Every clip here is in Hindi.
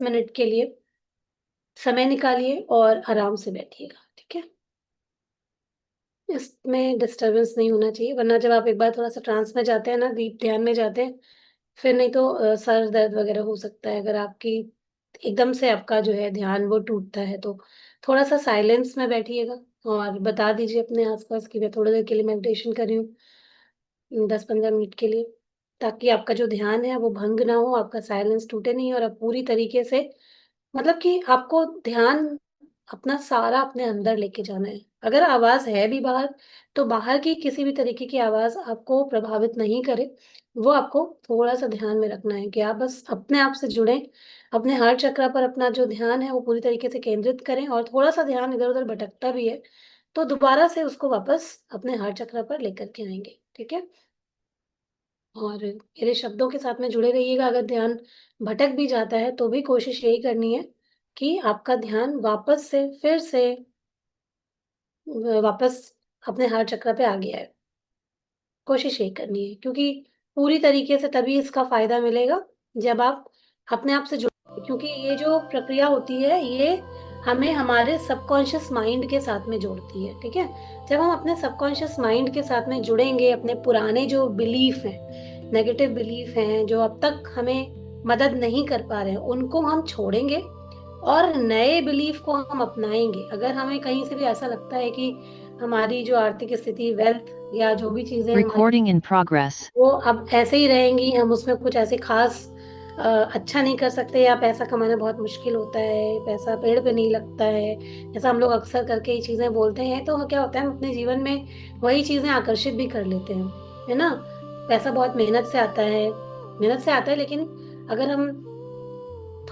मिनट के लिए समय निकालिए और आराम से बैठिएगा, ठीक है? इसमें डिस्टर्बेंस नहीं होना चाहिए, वरना जब आप एक बार थोड़ा-सा ट्रांस में जाते हैं ना, डीप ध्यान में जाते हैं, फिर नहीं तो सर दर्द वगैरह हो सकता है। अगर आपकी एकदम से आपका जो है ध्यान वो टूटता है, तो थोड़ा-सा साइलेंस में बैठिएगा और बता दीजिए अपने आस-पास कि मैं थोड़ी देर के लिए मेडिटेशन कर रही हूँ, 10-15 मिनट के लिए, ताकि आपका जो ध्यान है वो भंग ना हो, आपका साइलेंस टूटे नहीं और आप पूरी तरीके से मतलब कि आपको ध्यान अपना सारा अपने अंदर लेके जाना है। अगर आवाज़ है भी बाहर, तो बाहर की किसी भी तरीके की आवाज़ आपको प्रभावित नहीं करे। वो आपको थोड़ा-सा ध्यान में रखना है कि आप बस अपने आप से जुड़ें, अपने हार्ट चक्र पर अपना जो ध्यान है वो पूरी तरीके से केंद्रित करें और थोड़ा-सा ध्यान इधर-उधर भटकता भी है, तो दोबारा से उसको वापस अपने हार्ट चक्र पर लेकर के आएँगे, ठीक है? और मेरे शब्दों के साथ में जुड़े रहिएगा, अगर ध्यान भटक भी जाता है, तो भी कोशिश यही करनी है कि आपका ध्यान वापस से फिर से वापस अपने हार्ट चक्र पे आ गया है। कोशिश यही करनी है क्योंकि पूरी तरीके से तभी इसका फ़ायदा मिलेगा जब आप अपने आप से जुड़ेंगे क्योंकि ये जो प्रक्रिया होती है, ये हमें हमारे सबकॉन्शियस माइंड के साथ में जोड़ती है, ठीक है? जब हम अपने सबकॉन्शियस माइंड के साथ में जुड़ेंगे, अपने पुराने जो बिलीफ हैं, नेगेटिव बिलीफ हैं, जो अब तक हमें मदद नहीं कर पा रहे हैं, उनको हम छोड़ेंगे और नए बिलीफ को हम अपनाएँगे। अगर हमें कहीं से भी ऐसा लगता है कि हमारी जो आर्थिक स्थिति, वेल्थ या जो भी चीज़ें हमारी Recording in progress. वो अब ऐसे ही रहेंगी, हम उसमें कुछ ऐसे ख़ास अच्छा नहीं कर सकते या पैसा कमाना बहुत मुश्किल होता है, पैसा पेड़ पे नहीं लगता है, ऐसा हम लोग अक्सर करके ये चीज़ें बोलते हैं, तो क्या होता है हम अपने जीवन में वही चीज़ें आकर्षित भी कर लेते हैं, है ना? पैसा बहुत मेहनत से आता है लेकिन अगर हम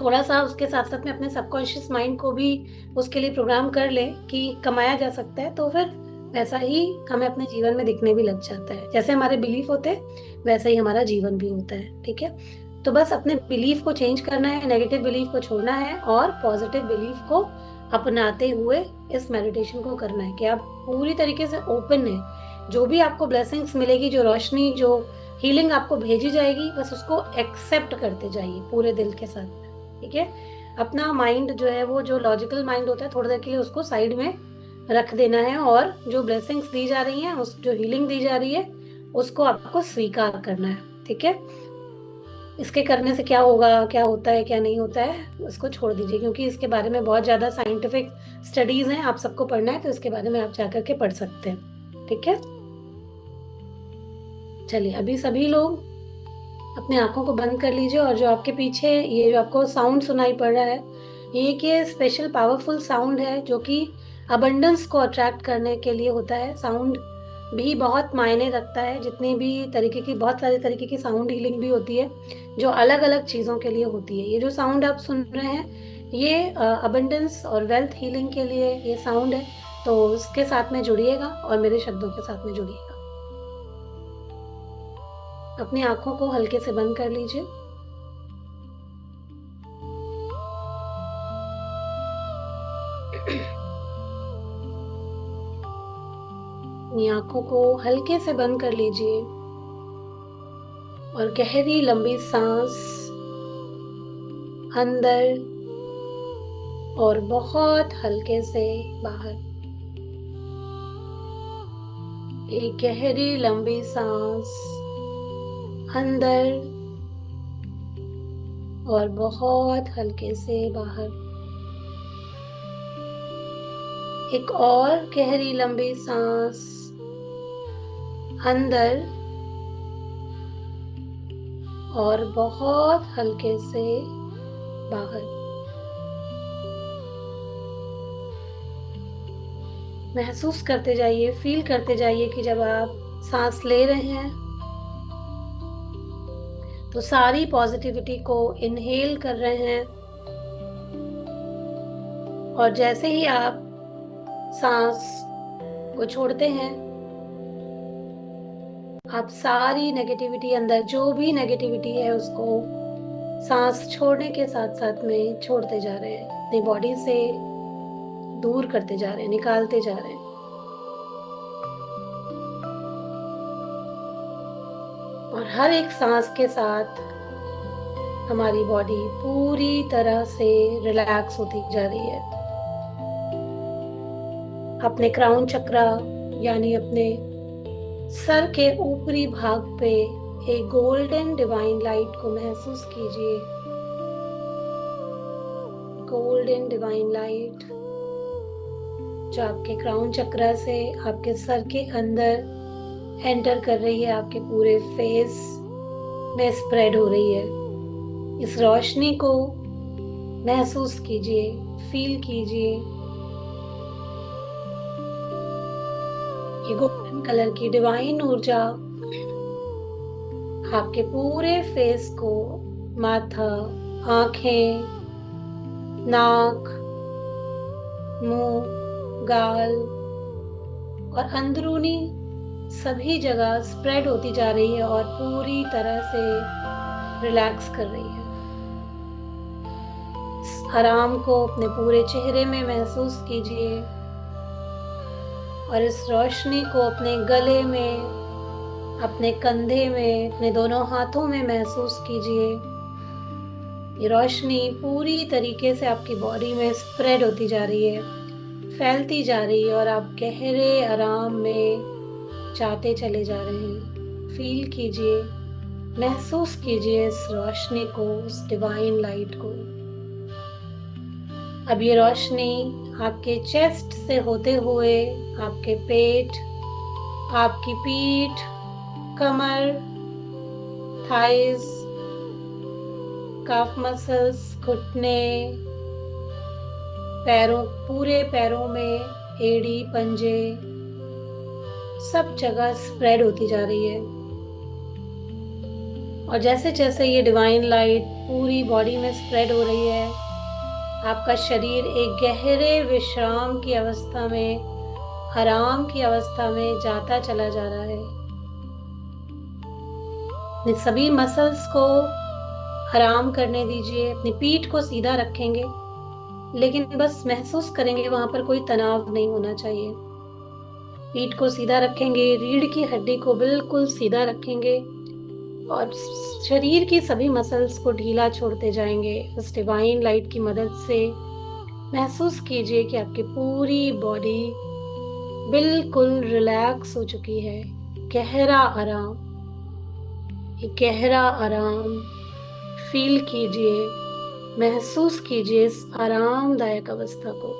थोड़ा-सा उसके साथ-साथ में अपने सबकॉन्शियस माइंड को भी उसके लिए प्रोग्राम कर लें कि कमाया जा सकता है, तो फिर वैसा ही हमें अपने जीवन में दिखने भी लग जाता है। जैसे हमारे बिलीफ होते हैं, वैसा ही हमारा जीवन भी होता है, ठीक है? तो बस अपने बिलीफ को चेंज करना है, नेगेटिव बिलीफ को छोड़ना है और पॉज़िटिव बिलीफ को अपनाते हुए इस मेडिटेशन को करना है कि आप पूरी तरीके से ओपन हैं। जो भी आपको ब्लेसिंग्स मिलेगी, जो रोशनी, जो हीलिंग आपको भेजी जाएगी, बस उसको एक्सेप्ट करते जाइए पूरे दिल के साथ। ठीक है? अपना माइंड जो है वो जो लॉजिकल माइंड होता है थोड़ी देर के लिए उसको साइड में रख देना है और जो ब्लेसिंग्स दी जा रही हैं उस जो हीलिंग दी जा रही है उसको आपको स्वीकार करना है, ठीक है? इसके करने से क्या होगा, क्या होता है, क्या नहीं होता है, उसको छोड़ दीजिए क्योंकि इसके बारे में बहुत ज़्यादा साइंटिफिक स्टडीज़ हैं, आप सबको पढ़ना है तो इसके बारे में आप जाकर के पढ़ सकते हैं, ठीक है? चलिए अभी सभी लोग अपनी आँखों को बंद कर लीजिए और जो आपके पीछे ये जो आपको साउंड सुनाई पड़ रहा है, ये एक ये स्पेशल पावरफुल साउंड है जो कि अबंडेंस को अट्रैक्ट करने के लिए होता है। साउंड भी बहुत मायने रखता है, जितनी भी तरीके की बहुत सारे तरीके की साउंड हीलिंग भी होती है, जो अलग-अलग चीज़ों के लिए होती है। ये जो साउंड आप सुन रहे हैं, ये अबंडेंस और वेल्थ हीलिंग के लिए ये साउंड है, तो उसके साथ में जुड़िएगा और मेरे शब्दों के साथ में जुड़िएगा। अपनी आँखों को हल्के से बंद कर लीजिए। अपनी आँखों को हल्के से बंद कर लीजिए और गहरी लंबी सांस अंदर और बहुत हल्के से बाहर। एक गहरी लंबी सांस अंदर और बहुत हल्के से बाहर। एक और गहरी लंबी सांस अंदर और बहुत हल्के से बाहर। महसूस करते जाइए, फील करते जाइए कि जब आप सांस ले रहे हैं तो सारी पॉजिटिविटी को इनहेल कर रहे हैं और जैसे ही आप सांस को छोड़ते हैं आप सारी नेगेटिविटी अंदर जो भी नेगेटिविटी है उसको सांस छोड़ने के साथ साथ में छोड़ते जा रहे हैं, अपनी बॉडी से दूर करते जा रहे हैं, निकालते जा रहे हैं। और हर एक सांस के साथ हमारी बॉडी पूरी तरह से रिलैक्स होती जा रही है। अपने क्राउन चक्रा यानी अपने सर के ऊपरी भाग पे एक गोल्डन डिवाइन लाइट को महसूस कीजिए। गोल्डन डिवाइन लाइट जो आपके क्राउन चक्रा से आपके सर के अंदर एंटर कर रही है, आपके पूरे फेस में स्प्रेड हो रही है। इस रोशनी को महसूस कीजिए, फील कीजिए। ये गोल्डन कलर की डिवाइन ऊर्जा आपके पूरे फेस को, माथा, आंखें, नाक, मुंह, गाल और अंदरूनी सभी जगह स्प्रेड होती जा रही है और पूरी तरह से रिलैक्स कर रही है। इस आराम को अपने पूरे चेहरे में महसूस कीजिए और इस रोशनी को अपने गले में, अपने कंधे में, अपने दोनों हाथों में महसूस कीजिए। ये रोशनी पूरी तरीके से आपकी बॉडी में स्प्रेड होती जा रही है, फैलती जा रही है और आप गहरे आराम में जाते चले जा रहे हैं। फील कीजिए, महसूस कीजिए इस रोशनी को, इस डिवाइन लाइट को। अब ये रोशनी आपके चेस्ट से होते हुए आपके पेट, आपकी पीठ, कमर, थाइस, काफ मसल्स, घुटने, पैरों, पूरे पैरों में, एड़ी, पंजे, सब जगह स्प्रेड होती जा रही है। और जैसे जैसे ये डिवाइन लाइट पूरी बॉडी में स्प्रेड हो रही है, आपका शरीर एक गहरे विश्राम की अवस्था में, आराम की अवस्था में जाता चला जा रहा है। अपने सभी मसल्स को आराम करने दीजिए। अपनी पीठ को सीधा रखेंगे, लेकिन बस महसूस करेंगे वहां पर कोई तनाव नहीं होना चाहिए। पीठ को सीधा रखेंगे, रीढ़ की हड्डी को बिल्कुल सीधा रखेंगे और शरीर की सभी मसल्स को ढीला छोड़ते जाएंगे। इस डिवाइन लाइट की मदद से महसूस कीजिए कि आपकी पूरी बॉडी बिल्कुल रिलैक्स हो चुकी है। गहरा आराम, ये गहरा आराम फील कीजिए, महसूस कीजिए इस आरामदायक अवस्था को।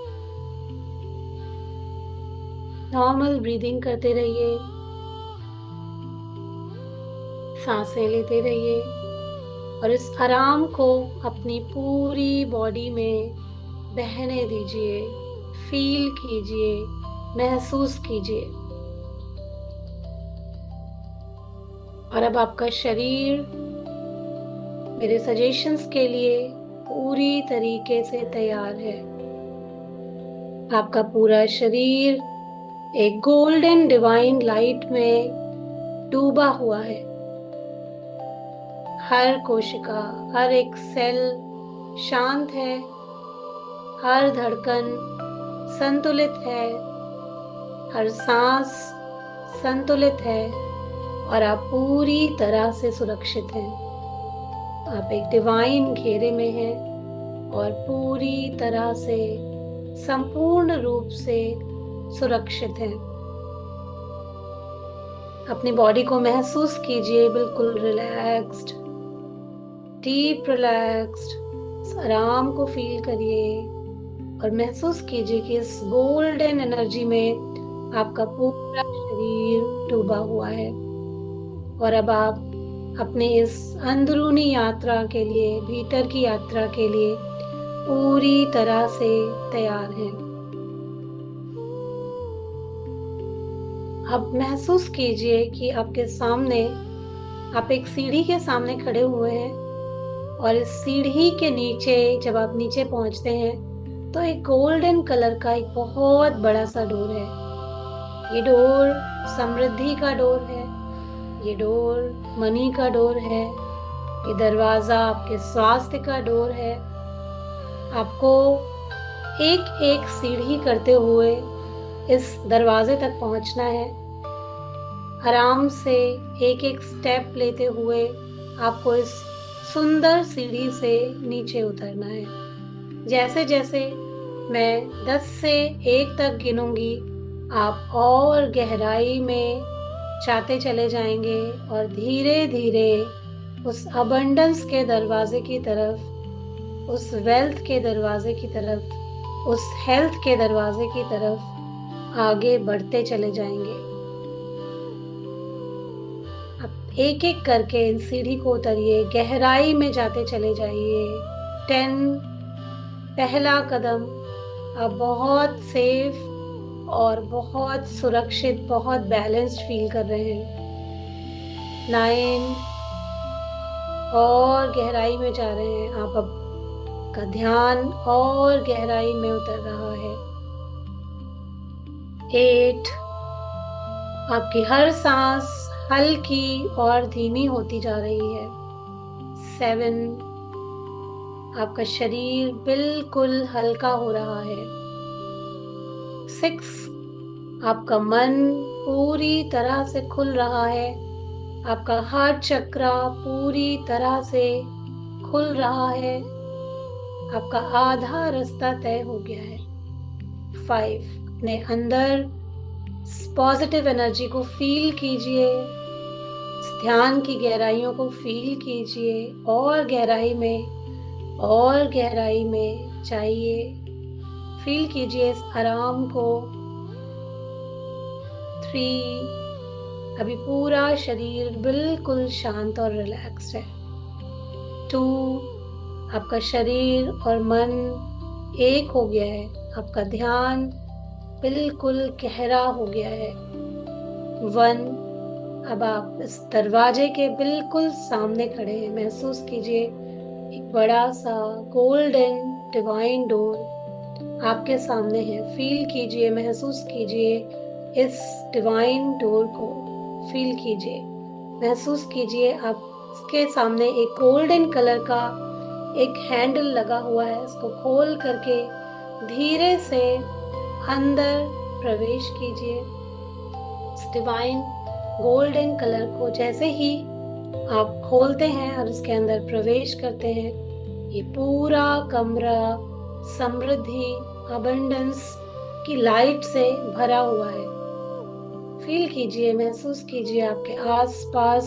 नॉर्मल ब्रीदिंग करते रहिए, सांसें लेते रहिए और इस आराम को अपनी पूरी बॉडी में बहने दीजिए। फील कीजिए, महसूस कीजिए। और अब आपका शरीर मेरे सजेशंस के लिए पूरी तरीके से तैयार है। आपका पूरा शरीर एक गोल्डन डिवाइन लाइट में डूबा हुआ है। हर कोशिका, हर एक सेल शांत है, हर धड़कन संतुलित है, हर सांस संतुलित है और आप पूरी तरह से सुरक्षित हैं। आप एक डिवाइन घेरे में हैं और पूरी तरह से संपूर्ण रूप से सुरक्षित हैं। अपनी बॉडी को महसूस कीजिए बिल्कुल रिलैक्स्ड, डीप रिलैक्स्ड। आराम को फील करिए और महसूस कीजिए कि इस गोल्डन एनर्जी में आपका पूरा शरीर डूबा हुआ है। और अब आप अपने इस अंदरूनी यात्रा के लिए, भीतर की यात्रा के लिए पूरी तरह से तैयार हैं। अब महसूस कीजिए कि आपके सामने, आप एक सीढ़ी के सामने खड़े हुए हैं और इस सीढ़ी के नीचे जब आप नीचे पहुंचते हैं तो एक गोल्डन कलर का एक बहुत बड़ा सा डोर है। ये डोर समृद्धि का डोर है, ये डोर मनी का डोर है, ये दरवाजा आपके स्वास्थ्य का डोर है। आपको एक एक सीढ़ी करते हुए इस दरवाजे तक पहुंचना है। आराम से एक एक स्टेप लेते हुए आपको इस सुंदर सीढ़ी से नीचे उतरना है। जैसे जैसे मैं 10 से 1 तक गिनूंगी, आप और गहराई में जाते चले जाएंगे और धीरे धीरे उस अबंडेंस के दरवाजे की तरफ, उस वेल्थ के दरवाजे की तरफ, उस हेल्थ के दरवाजे की तरफ आगे बढ़ते चले जाएंगे। अब एक एक करके इन सीढ़ी को उतरिए, गहराई में जाते चले जाइए। 10, पहला कदम, आप बहुत सेफ और बहुत सुरक्षित, बहुत बैलेंस्ड फील कर रहे हैं। 9, और गहराई में जा रहे हैं आप। अब का ध्यान और गहराई में उतर रहा है। 8, आपकी हर सांस हल्की और धीमी होती जा रही है। 7, आपका शरीर बिल्कुल हल्का हो रहा है। 6, आपका मन पूरी तरह से खुल रहा है। आपका हार्ट चक्रा पूरी तरह से खुल रहा है। आपका आधा रास्ता तय हो गया है। 5, अपने अंदर पॉजिटिव एनर्जी को फील कीजिए, ध्यान की गहराइयों को फील कीजिए और गहराई में जाइए। फील कीजिए इस आराम को। 3, अभी पूरा शरीर बिल्कुल शांत और रिलैक्स्ड है। 2, आपका शरीर और मन एक हो गया है। आपका ध्यान बिल्कुल गहरा हो गया है। 1, अब आप इस दरवाजे के बिल्कुल सामने खड़े हैं। महसूस कीजिए एक बड़ा सा गोल्डन डिवाइन डोर आपके सामने है। फील कीजिए, महसूस कीजिए इस डिवाइन डोर को। फील कीजिए, महसूस कीजिए आप इसके सामने एक गोल्डन कलर का एक हैंडल लगा हुआ है। इसको खोल करके धीरे से अंदर प्रवेश कीजिए। इस डिवाइन गोल्डन कलर को जैसे ही आप खोलते हैं और इसके अंदर प्रवेश करते हैं, ये पूरा कमरा समृद्धि, अबंडेंस की लाइट से भरा हुआ है। फील कीजिए, महसूस कीजिए आपके आसपास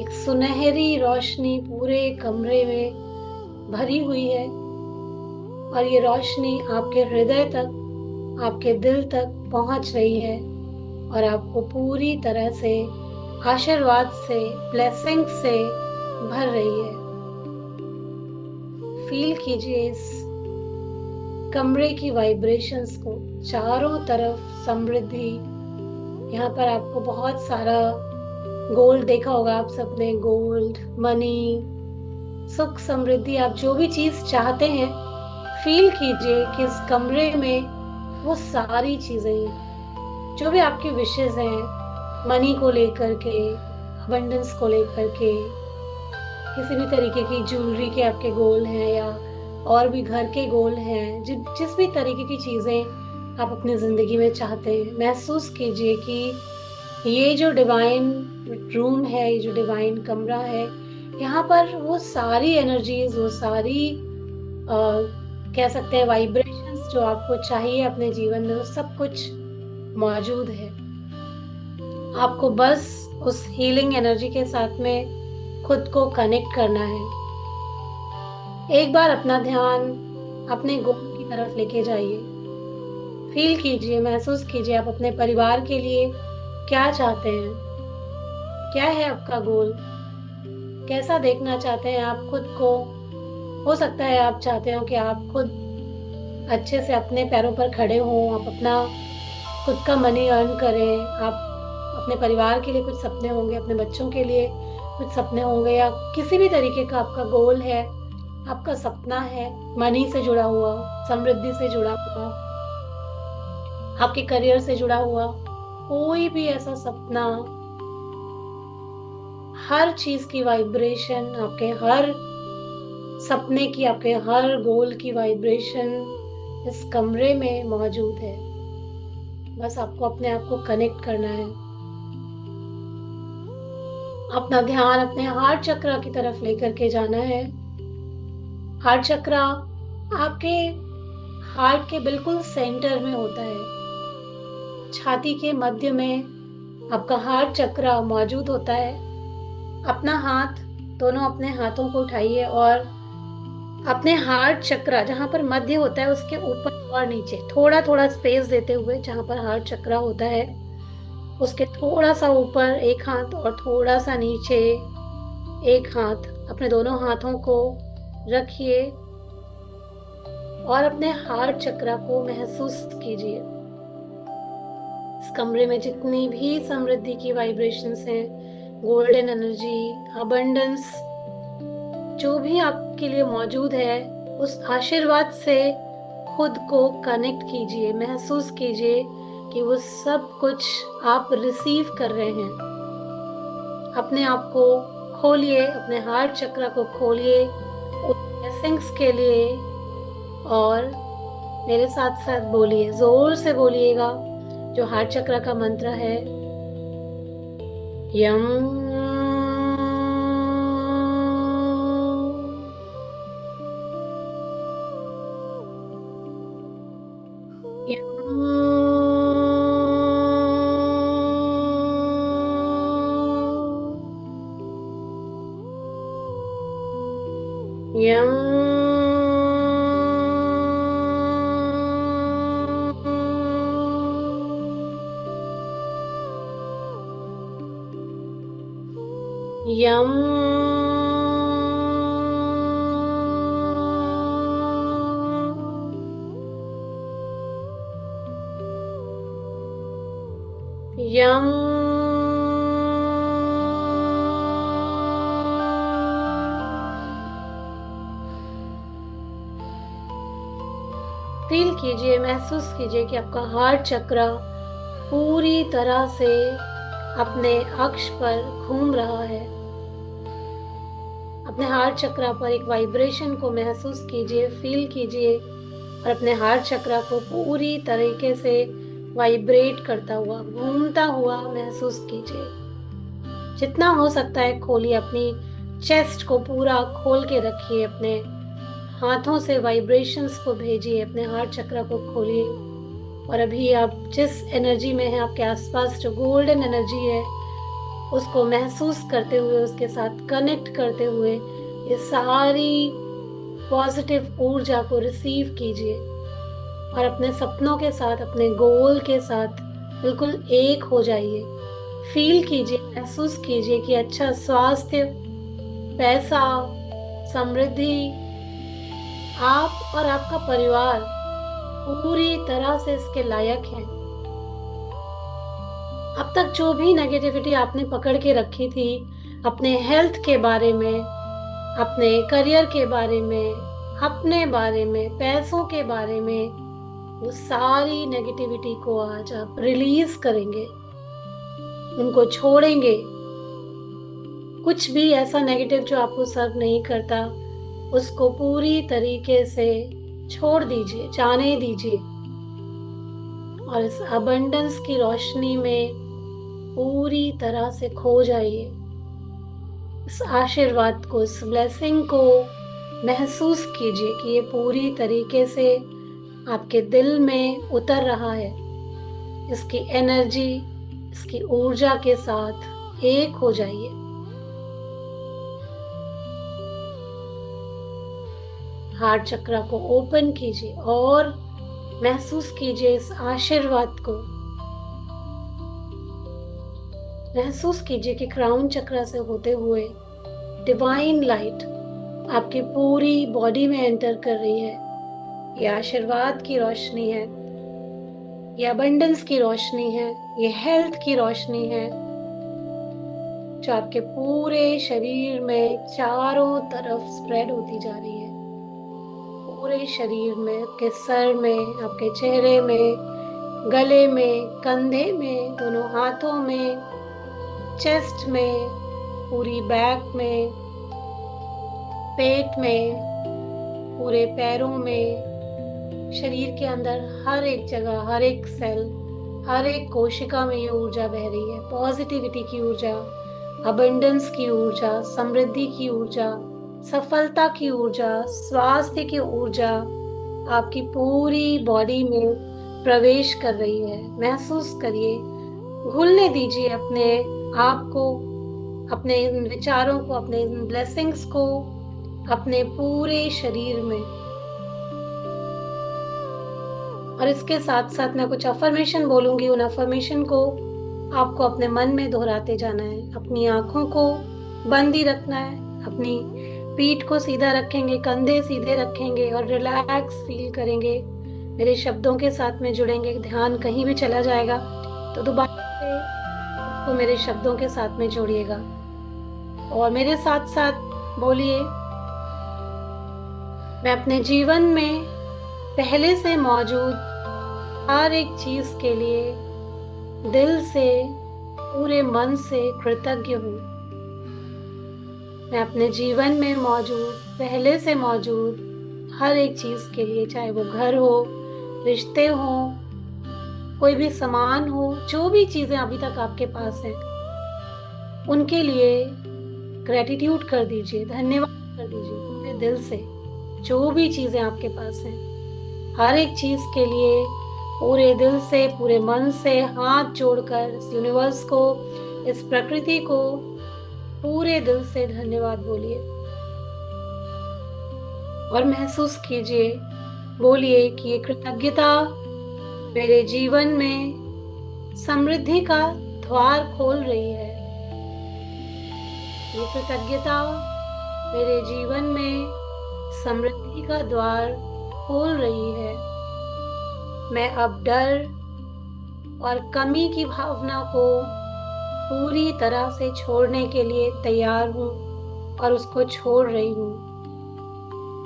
एक सुनहरी रोशनी पूरे कमरे में भरी हुई है और ये रोशनी आपके हृदय तक, आपके दिल तक पहुंच रही है और आपको पूरी तरह से आशीर्वाद से, ब्लेसिंग से भर रही है। फील कीजिए इस कमरे की वाइब्रेशंस को। चारों तरफ समृद्धि। यहाँ पर आपको बहुत सारा गोल्ड देखा होगा आप सबने, गोल्ड, मनी, सुख, समृद्धि, आप जो भी चीज चाहते हैं, फील कीजिए कि इस कमरे में वो सारी चीजें हैं। जो भी आपकी विशेष हैं, मनी को लेकर के, अबंडेंस को लेकर के, किसी भी तरीके की ज्वेलरी के आपके गोल हैं या और भी घर के गोल हैं, जिस भी तरीके की चीजें आप अपनी जिंदगी में चाहते हैं, महसूस कीजिए कि ये जो डिवाइन रूम है, ये जो डिवाइन कमरा है, यहाँ पर वो सारी एनर्जीज, वो सारी कह सकते हैं वाइब्रेशंस जो आपको चाहिए अपने जीवन में, वो सब कुछ मौजूद है। आपको बस उस हीलिंग एनर्जी के साथ में खुद को कनेक्ट करना है। एक बार अपना ध्यान अपने गोल की तरफ लेके जाइए। फील कीजिए, महसूस कीजिए आप अपने परिवार के लिए क्या चाहते हैं, क्या है आपका गोल, कैसा देखना चाहते हैं आप खुद को। हो सकता है आप चाहते हो कि आप खुद अच्छे से अपने पैरों पर खड़े हों, आप अपना खुद का मनी अर्न करें, आप अपने परिवार के लिए कुछ सपने होंगे, अपने बच्चों के लिए कुछ सपने होंगे, या किसी भी तरीके का आपका गोल है, आपका सपना है मनी से जुड़ा हुआ, समृद्धि से जुड़ा हुआ, आपके करियर से जुड़ा हुआ, कोई भी ऐसा सपना, हर चीज की वाइब्रेशन, आपके हर सपने की, आपके हर गोल की वाइब्रेशन इस कमरे में मौजूद है। बस आपको अपने आप को कनेक्ट करना है। अपना ध्यान अपने हार्ट चक्रा की तरफ लेकर के जाना है। हार्ट चक्रा आपके हार्ट के बिल्कुल सेंटर में होता है। छाती के मध्य में आपका हार्ट चक्रा मौजूद होता है। अपना हाथ, दोनों अपने हाथों को उठाइए और अपने हार्ट चक्रा जहां पर मध्य होता है उसके ऊपर और नीचे थोड़ा थोड़ा स्पेस देते हुए, जहां पर हार्ट चक्रा होता है उसके थोड़ा सा ऊपर एक हाथ और थोड़ा सा नीचे एक हाथ, अपने दोनों हाथों को रखिए और अपने हार्ट चक्रा को महसूस कीजिए। इस कमरे में जितनी भी समृद्धि की वाइब्रेशंस हैं, गोल्डन एनर्जी, अबंडेंस, जो भी आपके लिए मौजूद है, उस आशीर्वाद से खुद को कनेक्ट कीजिए, महसूस कीजिए कि वो सब कुछ आप रिसीव कर रहे हैं। अपने आप को खोलिए, अपने हार्ट चक्र को खोलिए उस ब्लेसिंग्स के लिए और मेरे साथ साथ बोलिए, जोर से बोलिएगा जो हार्ट चक्र का मंत्र है, यम यम यम यम फील कीजिए, महसूस कीजिए कि आपका हार्ट चक्र पूरी तरह से अपने अक्ष पर घूम रहा है। अपने हार्ट चक्र पर एक वाइब्रेशन को महसूस कीजिए, फील कीजिए और अपने हार्ट चक्र को पूरी तरीके से वाइब्रेट करता हुआ, घूमता हुआ महसूस कीजिए। जितना हो सकता है खोलिए, अपनी चेस्ट को पूरा खोल के रखिए, अपने हाथों से वाइब्रेशंस को भेजिए, अपने हार्ट चक्र को खोलिए और अभी आप जिस एनर्जी में है, आपके आसपास जो गोल्डन एनर्जी है, उसको महसूस करते हुए, उसके साथ कनेक्ट करते हुए ये सारी पॉजिटिव ऊर्जा को रिसीव कीजिए और अपने सपनों के साथ, अपने गोल के साथ बिल्कुल एक हो जाइए। फील कीजिए, महसूस कीजिए कि अच्छा स्वास्थ्य, पैसा, समृद्धि, आप और आपका परिवार पूरी तरह से इसके लायक हैं। अब तक जो भी नेगेटिविटी आपने पकड़ के रखी थी अपने हेल्थ के बारे में, अपने करियर के बारे में, अपने बारे में, पैसों के बारे में, वो सारी नेगेटिविटी को आज आप रिलीज करेंगे, उनको छोड़ेंगे। कुछ भी ऐसा नेगेटिव जो आपको सर्व नहीं करता, उसको पूरी तरीके से छोड़ दीजिए, जाने दीजिए और इस अबंडेंस की रोशनी में पूरी तरह से खो जाइए। इस आशीर्वाद को, इस ब्लेसिंग को महसूस कीजिए कि ये पूरी तरीके से आपके दिल में उतर रहा है। इसकी एनर्जी, इसकी ऊर्जा के साथ एक हो जाइए। हार्ट चक्र को ओपन कीजिए और महसूस कीजिए इस आशीर्वाद को। महसूस कीजिए कि क्राउन चक्र से होते हुए डिवाइन लाइट आपकी पूरी बॉडी में एंटर कर रही है। ये आशीर्वाद की रोशनी है, ये अबंडेंस की रोशनी है, ये हेल्थ की रोशनी है जो आपके पूरे शरीर में चारों तरफ स्प्रेड होती जा रही है। पूरे शरीर में, आपके सर में, आपके चेहरे में, गले में, कंधे में, दोनों हाथों में, चेस्ट में, पूरी बैक में, पेट में, पूरे पैरों में, शरीर के अंदर हर एक जगह, हर एक सेल, हर एक कोशिका में ये ऊर्जा बह रही है। पॉजिटिविटी की ऊर्जा, अबंडेंस की ऊर्जा, समृद्धि की ऊर्जा, सफलता की ऊर्जा, स्वास्थ्य की ऊर्जा आपकी पूरी बॉडी में प्रवेश कर रही है। महसूस करिए, घुलने दीजिए अपने आप को, अपने इन विचारों को, अपने इन ब्लेसिंग्स को अपने पूरे शरीर में। और इसके साथ साथ मैं कुछ अफर्मेशन बोलूंगी, उन अफर्मेशन को आपको अपने मन में दोहराते जाना है। अपनी आंखों को बंद ही रखना है, अपनी पीठ को सीधा रखेंगे, कंधे सीधे रखेंगे और रिलैक्स फील करेंगे। मेरे शब्दों के साथ में जुड़ेंगे। ध्यान कहीं भी चला जाएगा तो दोबारा से उसको मेरे शब्दों के साथ में जोड़िएगा और मेरे साथ साथ बोलिए, मैं अपने जीवन में पहले से मौजूद हर एक चीज के लिए दिल से, पूरे मन से कृतज्ञ हूँ। मैं अपने जीवन में मौजूद, पहले से मौजूद हर एक चीज के लिए, चाहे वो घर हो, रिश्ते हो, कोई भी सामान हो, जो भी चीजें अभी तक आपके पास हैं, उनके लिए ग्रेटिट्यूड कर दीजिए, धन्यवाद कर दीजिए पूरे दिल से। जो भी चीजें आपके पास हैं, हर एक चीज के लिए पूरे दिल से, पूरे मन से हाथ जोड़कर इस यूनिवर्स को, इस प्रकृति को पूरे दिल से धन्यवाद बोलिए और महसूस कीजिए, बोलिए कि ये कृतज्ञता मेरे जीवन में समृद्धि का द्वार खोल रही है। ये कृतज्ञता मेरे जीवन में समृद्धि का द्वार खोल रही है। मैं अब डर और कमी की भावना को पूरी तरह से छोड़ने के लिए तैयार हूँ और उसको छोड़ रही हूँ।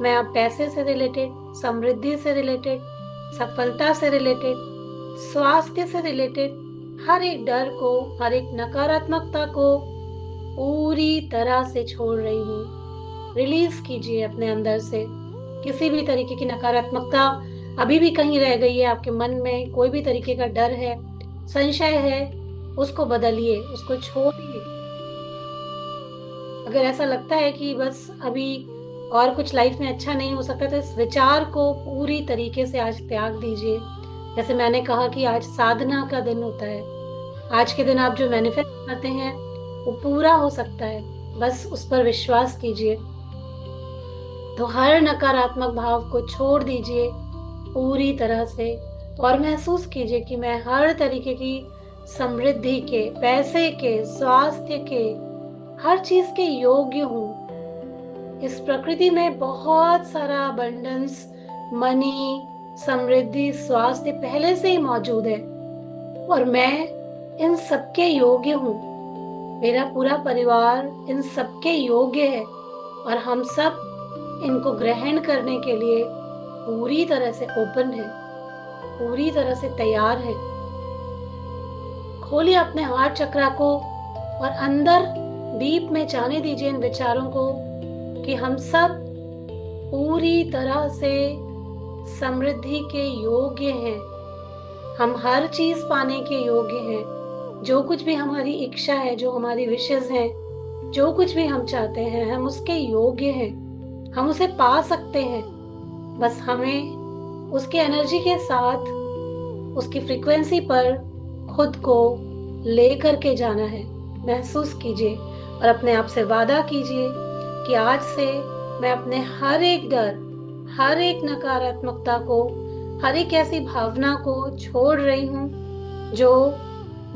मैं अब पैसे से रिलेटेड, समृद्धि से रिलेटेड, सफलता से रिलेटेड, स्वास्थ्य से रिलेटेड हर एक डर को, हर एक नकारात्मकता को पूरी तरह से छोड़ रही हूँ। रिलीज कीजिए अपने अंदर से किसी भी तरीके की नकारात्मकता अभी भी कहीं रह गई है आपके मन में, कोई भी तरीके का डर है, संशय है, उसको बदलिए, उसको छोड़िए। अगर ऐसा लगता है कि बस अभी और कुछ लाइफ में अच्छा नहीं हो सकता, तो इस विचार को पूरी तरीके से आज त्याग दीजिए। जैसे मैंने कहा कि आज साधना का दिन होता है, आज के दिन आप जो मैनिफेस्ट करते हैं वो पूरा हो सकता है, बस उस पर विश्वास कीजिए। तो हर नकारात्मक भाव को छोड़ दीजिए पूरी तरह से और महसूस कीजिए कि मैं हर तरीके की समृद्धि के, पैसे के, स्वास्थ्य के, हर चीज के योग्य हूँ। इस प्रकृति में बहुत सारा अबंडेंस, मनी, समृद्धि, स्वास्थ्य पहले से ही मौजूद है और मैं इन सबके योग्य हूँ। मेरा पूरा परिवार इन सबके योग्य है और हम सब इनको ग्रहण करने के लिए पूरी तरह से ओपन है, पूरी तरह से तैयार है। खोलिए अपने हार्ट चक्रा को और अंदर डीप में जाने दीजिए इन विचारों को कि हम सब पूरी तरह से समृद्धि के योग्य हैं। हम हर चीज पाने के योग्य हैं। जो कुछ भी हमारी इच्छा है, जो हमारी विशेष हैं, जो कुछ भी हम चाहते हैं, हम उसके योग्य हैं। हम उसे पा सकते हैं, बस हमें उसकी एनर्जी के साथ, उसकी फ्रीक्वेंसी पर खुद को ले करके जाना है। महसूस कीजिए और अपने आप से वादा कीजिए कि आज से मैं अपने हर एक डर, हर एक नकारात्मकता को, हर एक ऐसी भावना को छोड़ रही हूँ जो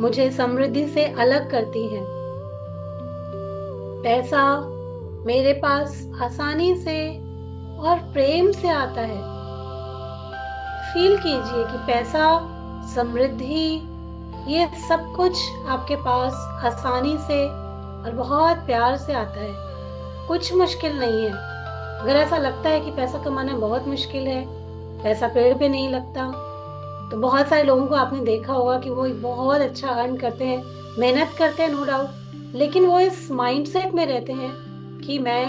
मुझे समृद्धि से अलग करती है। पैसा मेरे पास आसानी से और प्रेम से आता है। फील कीजिए कि पैसा, समृद्धि, ये सब कुछ आपके पास आसानी से और बहुत प्यार से आता है। कुछ मुश्किल नहीं है। अगर ऐसा लगता है कि पैसा कमाना बहुत मुश्किल है, पैसा पेड़ पे नहीं लगता, तो बहुत सारे लोगों को आपने देखा होगा कि वो बहुत अच्छा अर्न करते हैं, मेहनत करते हैं, नो डाउट, लेकिन वो इस माइंडसेट में रहते हैं कि मैं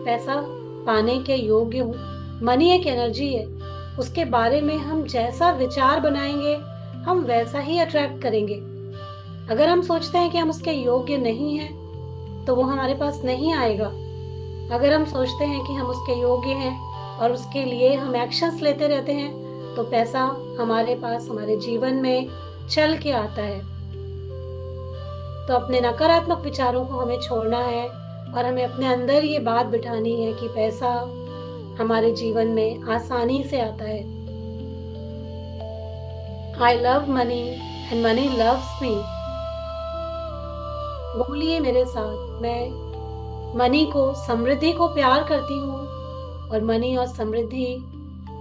पैसा पाने के योग्य हूँ। मनी एक एनर्जी है, उसके बारे में हम जैसा विचार बनाएंगे हम वैसा ही अट्रैक्ट करेंगे। अगर हम सोचते हैं कि हम उसके योग्य नहीं हैं, तो वो हमारे पास नहीं आएगा। अगर हम सोचते हैं कि हम उसके योग्य हैं और उसके लिए हम एक्शंस लेते रहते हैं, तो पैसा हमारे पास हमारे जीवन में चल के आता है। तो अपने नकारात्मक विचारों को हमें छोड़ना है और हमें अपने अंदर ये बात बिठानी है कि पैसा हमारे जीवन में आसानी से आता है। I love money and money loves me। बोलिए मेरे साथ, मैं मनी को, समृद्धि को प्यार करती हूँ और मनी और समृद्धि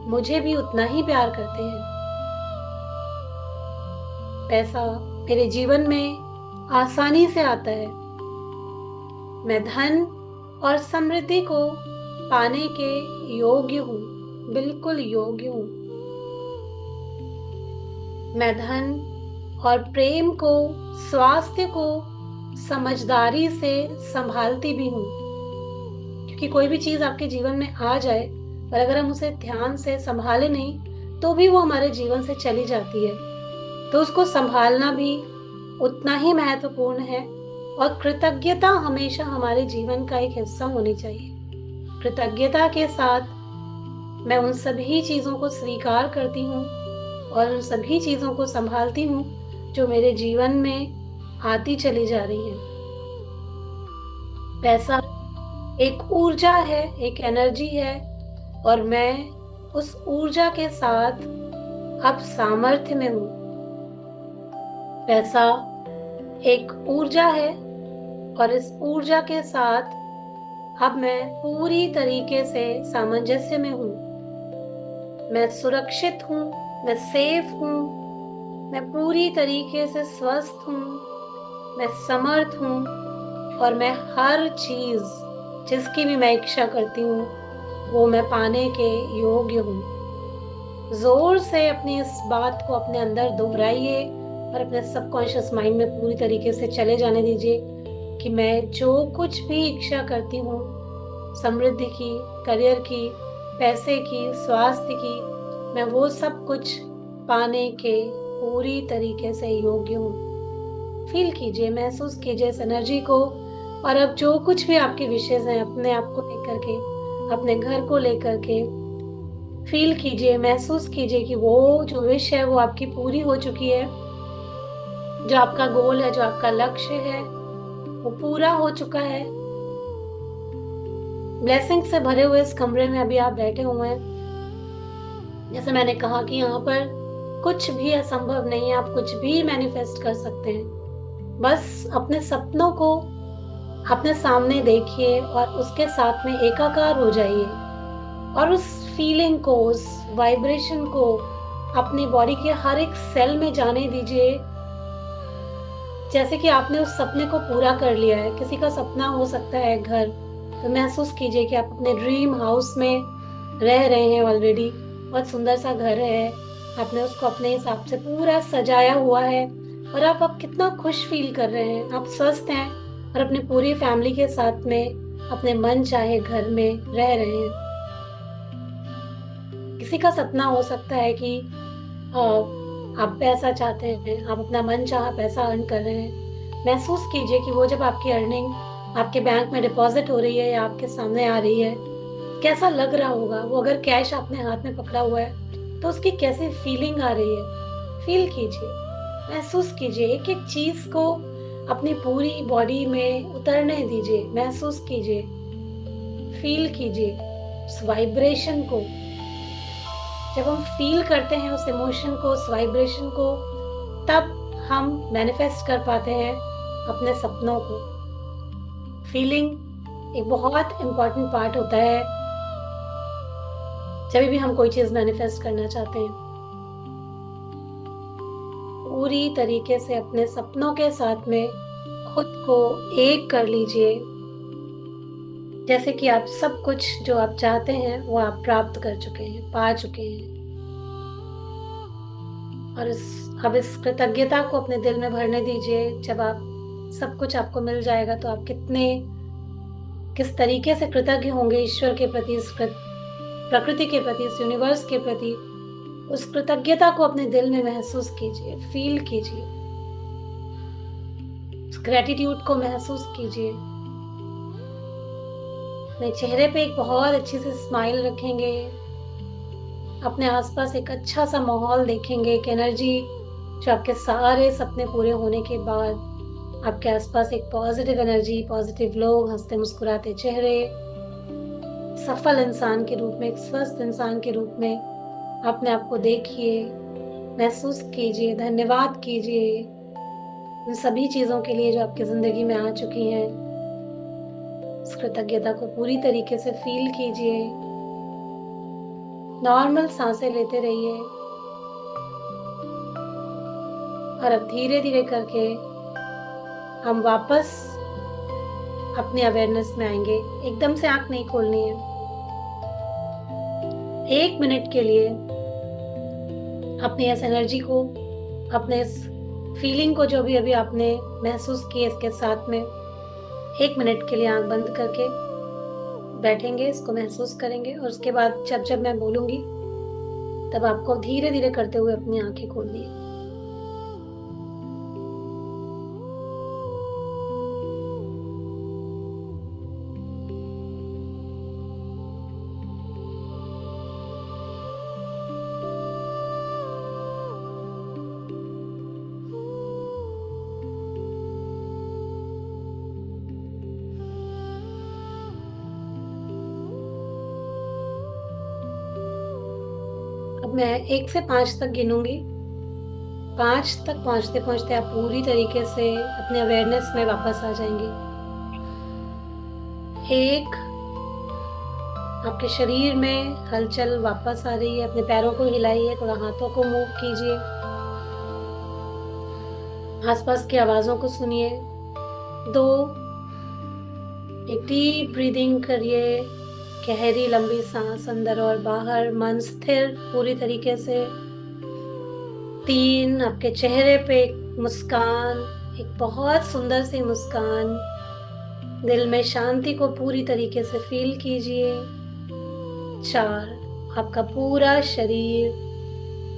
मुझे भी उतना ही प्यार करते हैं। पैसा मेरे जीवन में आसानी से आता है। मैं धन और समृद्धि को पाने के योग्य हूँ, बिल्कुल योग्य हूँ। मैं धन और प्रेम को, स्वास्थ्य को समझदारी से संभालती भी हूँ, क्योंकि कोई भी चीज आपके जीवन में आ जाए पर अगर हम उसे ध्यान से संभाले नहीं तो भी वो हमारे जीवन से चली जाती है। तो उसको संभालना भी उतना ही महत्वपूर्ण है और कृतज्ञता हमेशा हमारे जीवन का एक हिस्सा होनी चाहिए। कृतज्ञता के साथ मैं उन सभी चीजों को स्वीकार करती हूँ और उन सभी चीजों को संभालती हूँ जो मेरे जीवन में आती चली जा रही हैं। पैसा एक ऊर्जा है, एक एनर्जी है और मैं उस ऊर्जा के साथ अब सामर्थ्य में हूँ। पैसा एक ऊर्जा है और इस ऊर्जा के साथ अब मैं पूरी तरीके से सामंजस्य में हूँ। मैं सुरक्षित हूँ, मैं सेफ हूँ, मैं पूरी तरीके से स्वस्थ हूँ, मैं समर्थ हूँ और मैं हर चीज जिसकी भी मैं इच्छा करती हूँ वो मैं पाने के योग्य हूँ। जोर से अपनी इस बात को अपने अंदर दोहराइए और अपने सबकॉन्शियस माइंड में पूरी तरीके से चले जाने दीजिए कि मैं जो कुछ भी इच्छा करती हूँ, समृद्धि की, करियर की, पैसे की, स्वास्थ्य की, मैं वो सब कुछ पाने के पूरी तरीके से योग्य हूँ। फील कीजिए, महसूस कीजिए इस एनर्जी को और अब जो कुछ भी आपके विशेष हैं अपने आप को लेकर के, अपने घर को लेकर के, फील कीजिए, महसूस कीजिए कि वो जो विश है वो आपकी पूरी हो चुकी है। जो आपका गोल है, जो आपका लक्ष्य है वो पूरा हो चुका है। ब्लेसिंग से भरे हुए इस कमरे में अभी आप बैठे हुए हैं। जैसे मैंने कहा कि यहाँ पर कुछ भी असंभव नहीं है, आप कुछ भी मैनिफेस्ट कर सकते हैं। बस अपने सपनों को अपने सामने देखिए और उसके साथ में एकाकार हो जाइए और उस फीलिंग को, उस वाइब्रेशन को अपनी बॉडी के हर एक सेल में जाने दीजिए, जैसे कि आपने उस सपने को पूरा कर लिया है। किसी का सपना हो सकता है घर, तो महसूस कीजिए कि आप अपने ड्रीम हाउस में रह रहे हैं। ऑलरेडी बहुत सुंदर सा घर है, आपने उसको अपने हिसाब से पूरा सजाया हुआ है और आप कितना खुश फील कर रहे हैं। आप स्वस्थ हैं और अपनी पूरी फैमिली के साथ में अपने मन चाहे घर में रह रहे हैं। किसी का सपना हो सकता है कि आप पैसा चाहते हैं, आप अपना मन चाहा पैसा अर्न कर रहे हैं। महसूस कीजिए कि वो जब आपकी अर्निंग आपके बैंक में डिपॉजिट हो रही है या आपके सामने आ रही है, कैसा लग रहा होगा। वो अगर कैश आपने हाथ में पकड़ा हुआ है तो उसकी कैसी फीलिंग आ रही है, फील कीजिए, महसूस कीजिए। एक एक चीज को अपनी पूरी बॉडी में उतरने दीजिए, महसूस कीजिए, फील कीजिए उस वाइब्रेशन को। जब हम फील करते हैं उस इमोशन को, उस वाइब्रेशन को, तब हम मैनिफेस्ट कर पाते हैं अपने सपनों को। फीलिंग एक बहुत इम्पोर्टेंट पार्ट होता है जब भी हम कोई चीज मैनिफेस्ट करना चाहते हैं। पूरी तरीके से अपने सपनों के साथ में खुद को एक कर लीजिए, जैसे कि आप सब कुछ जो आप चाहते हैं वो आप प्राप्त कर चुके हैं, पा चुके हैं। और अब इस कृतज्ञता को अपने दिल में भरने दीजिए। जब आप सब कुछ आपको मिल जाएगा तो आप किस तरीके से कृतज्ञ होंगे ईश्वर के प्रति, इस प्रकृति के प्रति, इस यूनिवर्स के प्रति। उस कृतज्ञता को अपने दिल में महसूस कीजिए, फील कीजिए, उस ग्रेटिट्यूड को महसूस कीजिए। अपने चेहरे पे एक बहुत अच्छी सी स्माइल रखेंगे। अपने आसपास एक अच्छा सा माहौल देखेंगे, एक एनर्जी जो आपके सारे सपने पूरे होने के बाद आपके आसपास एक पॉजिटिव एनर्जी, पॉजिटिव लोग, हंसते मुस्कुराते चेहरे, सफल इंसान के रूप में, एक स्वस्थ इंसान के रूप में अपने आप को देखिए, महसूस कीजिए, धन्यवाद कीजिए उन सभी चीजों के लिए जो आपकी जिंदगी में आ चुकी हैं। उस कृतज्ञता को पूरी तरीके से फील कीजिए। नॉर्मल सांसें लेते रहिए और अब धीरे धीरे करके हम वापस अपनी अवेयरनेस में आएंगे। एकदम से आंख नहीं खोलनी है। 1 मिनट के लिए अपनी इस एनर्जी को, अपने इस फीलिंग को जो भी अभी आपने महसूस की इसके साथ में 1 मिनट के लिए आंख बंद करके बैठेंगे, इसको महसूस करेंगे और उसके बाद जब जब मैं बोलूंगी तब आपको धीरे धीरे करते हुए अपनी आंखें खोलनी है। अब मैं 1 से 5 तक गिनूंगी। 5 तक पहुंचते पहुंचते आप पूरी तरीके से अपने अवेयरनेस में वापस आ जाएंगे। 1, आपके शरीर में हलचल वापस आ रही है। अपने पैरों को हिलाइए, थोड़ा हाथों को मूव कीजिए, आसपास की आवाजों को सुनिए। 2, एक डीप ब्रीदिंग करिए, गहरी लंबी सांस अंदर और बाहर, मन स्थिर पूरी तरीके से। 3, आपके चेहरे पे एक मुस्कान, एक बहुत सुंदर सी मुस्कान, दिल में शांति को पूरी तरीके से फील कीजिए। 4, आपका पूरा शरीर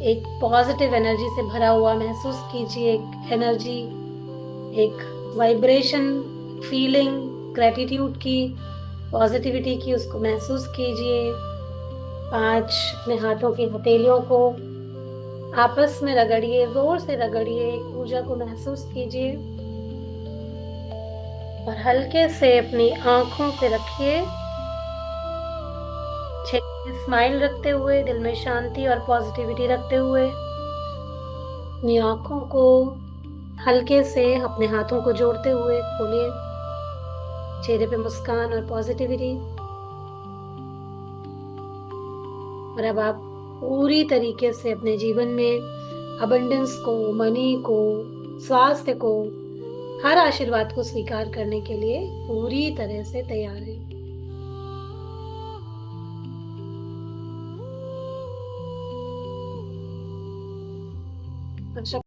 एक पॉजिटिव एनर्जी से भरा हुआ महसूस कीजिए। एक एनर्जी, एक वाइब्रेशन, फीलिंग ग्रेटिट्यूड की, पॉजिटिविटी की, उसको महसूस कीजिए। 5, अपने हाथों की हथेलियों को आपस में रगड़िए, जोर से रगड़िए, एक ऊर्जा को महसूस कीजिए और हल्के से अपनी आंखों पे रखिए। स्माइल रखते हुए, दिल में शांति और पॉजिटिविटी रखते हुए अपनी आंखों को हल्के से अपने हाथों को जोड़ते हुए खोलिए। चेहरे पे मुस्कान और पॉजिटिविटी। और अब आप पूरी तरीके से अपने जीवन में अबंडेंस को, मनी को, स्वास्थ्य को, हर आशीर्वाद को स्वीकार करने के लिए पूरी तरह से तैयार हैं। अच्छा।